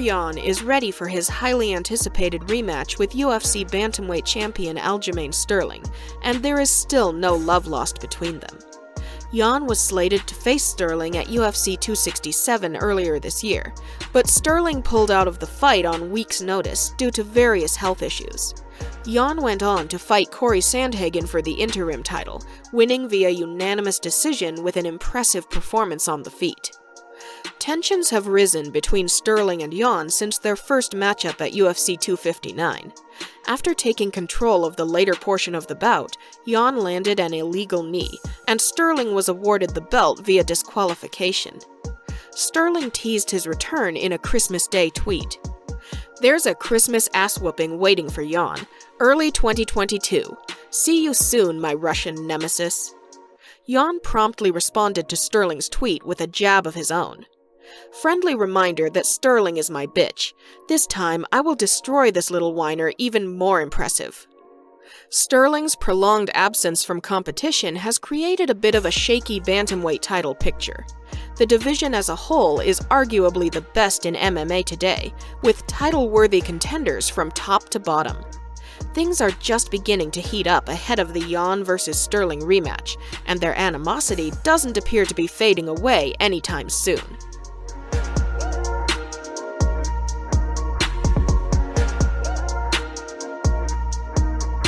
Petr Yan is ready for his highly anticipated rematch with UFC bantamweight champion Aljamain Sterling, and there is still no love lost between them. Yan was slated to face Sterling at UFC 267 earlier this year, but Sterling pulled out of the fight on weeks' notice due to various health issues. Yan went on to fight Corey Sandhagen for the interim title, winning via unanimous decision with an impressive performance on the feet. Tensions have risen between Sterling and Yan since their first matchup at UFC 259. After taking control of the later portion of the bout, Yan landed an illegal knee, and Sterling was awarded the belt via disqualification. Sterling teased his return in a Christmas Day tweet. "There's a Christmas ass-whooping waiting for Yan. Early 2022. See you soon, my Russian nemesis." Yan promptly responded to Sterling's tweet with a jab of his own. "Friendly reminder that Sterling is my bitch. This time, I will destroy this little whiner even more impressive." Sterling's prolonged absence from competition has created a bit of a shaky bantamweight title picture. The division as a whole is arguably the best in MMA today, with title-worthy contenders from top to bottom. Things are just beginning to heat up ahead of the Yan vs. Sterling rematch, and their animosity doesn't appear to be fading away anytime soon.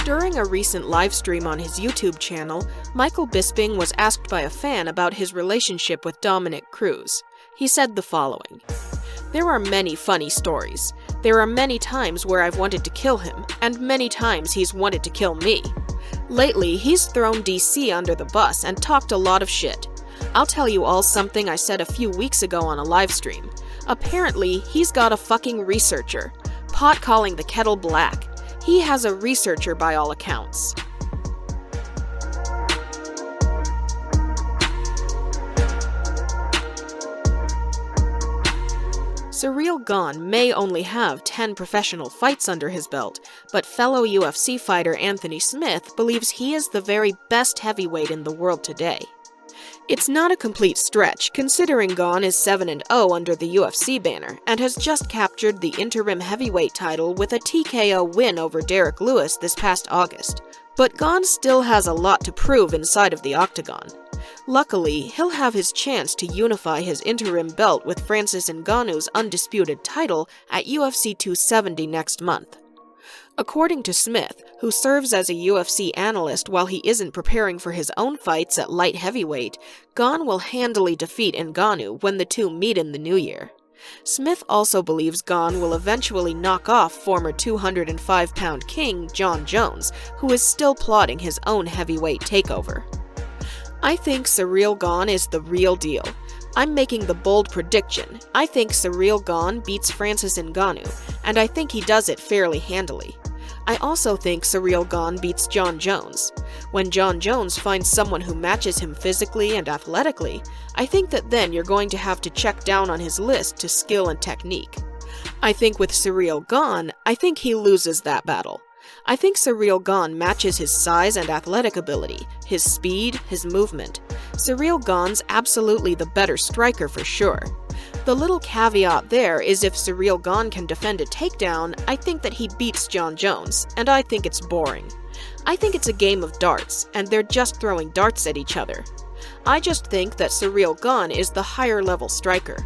During a recent livestream on his YouTube channel, Michael Bisping was asked by a fan about his relationship with Dominick Cruz. He said the following: "There are many funny stories. There are many times where I've wanted to kill him, and many times he's wanted to kill me. Lately, he's thrown DC under the bus and talked a lot of shit. I'll tell you all something I said a few weeks ago on a livestream. Apparently, he's got a fucking researcher. Pot calling the kettle black. He has a researcher by all accounts." Ciryl Gane may only have 10 professional fights under his belt, but fellow UFC fighter Anthony Smith believes he is the very best heavyweight in the world today. It's not a complete stretch, considering Gane is 7-0 under the UFC banner, and has just captured the interim heavyweight title with a TKO win over Derek Lewis this past August. But Gane still has a lot to prove inside of the octagon. Luckily, he'll have his chance to unify his interim belt with Francis Ngannou's undisputed title at UFC 270 next month. According to Smith, who serves as a UFC analyst while he isn't preparing for his own fights at light heavyweight, Gane will handily defeat Ngannou when the two meet in the new year. Smith also believes Gane will eventually knock off former 205-pound king Jon Jones, who is still plotting his own heavyweight takeover. I think Ciryl Gane is the real deal. I'm making the bold prediction. I think Ciryl Gane beats Francis Ngannou, and I think he does it fairly handily. I also think Ciryl Gane beats Jon Jones. When Jon Jones finds someone who matches him physically and athletically, I think that then you're going to have to check down on his list to skill and technique. I think with Ciryl Gane, I think he loses that battle. I think Ciryl Gane matches his size and athletic ability, his speed, his movement. Ciryl Gane's absolutely the better striker for sure. The little caveat there is if Ciryl Gane can defend a takedown, I think that he beats Jon Jones, and I think it's boring. I think it's a game of darts, and they're just throwing darts at each other. I just think that Ciryl Gane is the higher level striker.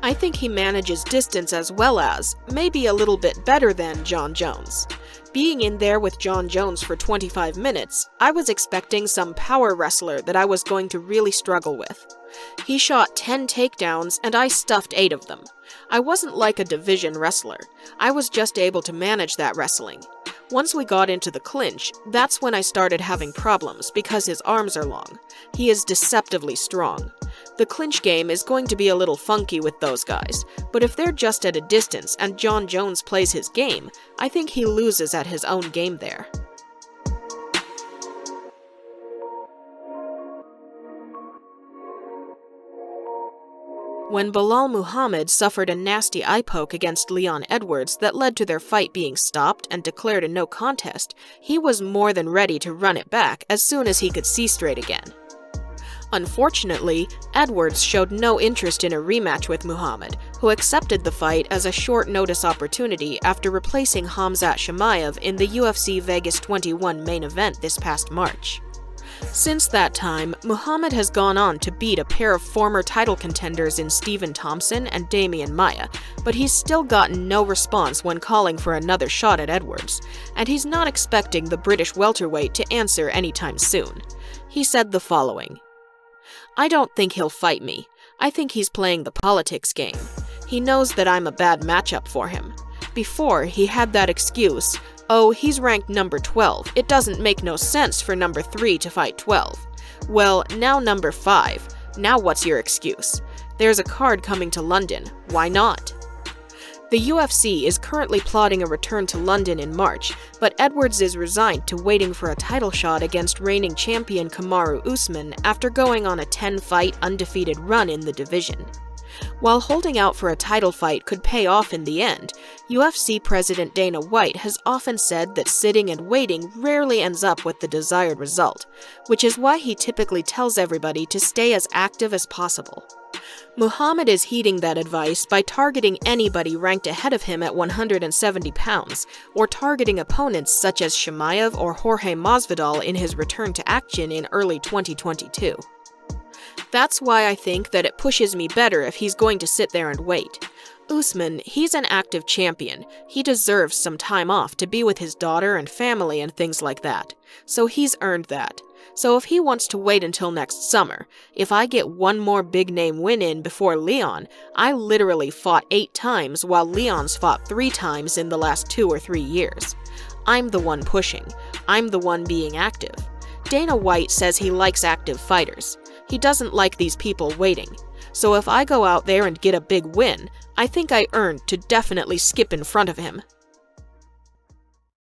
I think he manages distance as well as, maybe a little bit better than, Jon Jones. Being in there with Jon Jones for 25 minutes, I was expecting some power wrestler that I was going to really struggle with. He shot 10 takedowns and I stuffed 8 of them. I wasn't like a division wrestler. I was just able to manage that wrestling. Once we got into the clinch, that's when I started having problems because his arms are long. He is deceptively strong. The clinch game is going to be a little funky with those guys, but if they're just at a distance and Jon Jones plays his game, I think he loses at his own game there. When Belal Muhammad suffered a nasty eye poke against Leon Edwards that led to their fight being stopped and declared a no contest, he was more than ready to run it back as soon as he could see straight again. Unfortunately, Edwards showed no interest in a rematch with Muhammad, who accepted the fight as a short-notice opportunity after replacing Khamzat Chimaev in the UFC Vegas 21 main event this past March. Since that time, Muhammad has gone on to beat a pair of former title contenders in Stephen Thompson and Damian Maia, but he's still gotten no response when calling for another shot at Edwards, and he's not expecting the British welterweight to answer anytime soon. He said the following: "I don't think he'll fight me. I think he's playing the politics game. He knows that I'm a bad matchup for him. Before, he had that excuse, oh, he's ranked number 12. It doesn't make no sense for number 3 to fight 12. Well, now number 5. Now what's your excuse? There's a card coming to London. Why not?" The UFC is currently plotting a return to London in March, but Edwards is resigned to waiting for a title shot against reigning champion Kamaru Usman after going on a 10-fight undefeated run in the division. While holding out for a title fight could pay off in the end, UFC President Dana White has often said that sitting and waiting rarely ends up with the desired result, which is why he typically tells everybody to stay as active as possible. Muhammad is heeding that advice by targeting anybody ranked ahead of him at 170 pounds, or targeting opponents such as Chimaev or Jorge Masvidal in his return to action in early 2022. That's why I think that it pushes me better if he's going to sit there and wait. Usman, he's an active champion. He deserves some time off to be with his daughter and family and things like that. So he's earned that. So if he wants to wait until next summer, if I get one more big-name win in before Leon, I literally fought 8 times while Leon's fought 3 times in the last 2 or 3 years. I'm the one pushing. I'm the one being active. Dana White says he likes active fighters. He doesn't like these people waiting. So if I go out there and get a big win, I think I earned to definitely skip in front of him.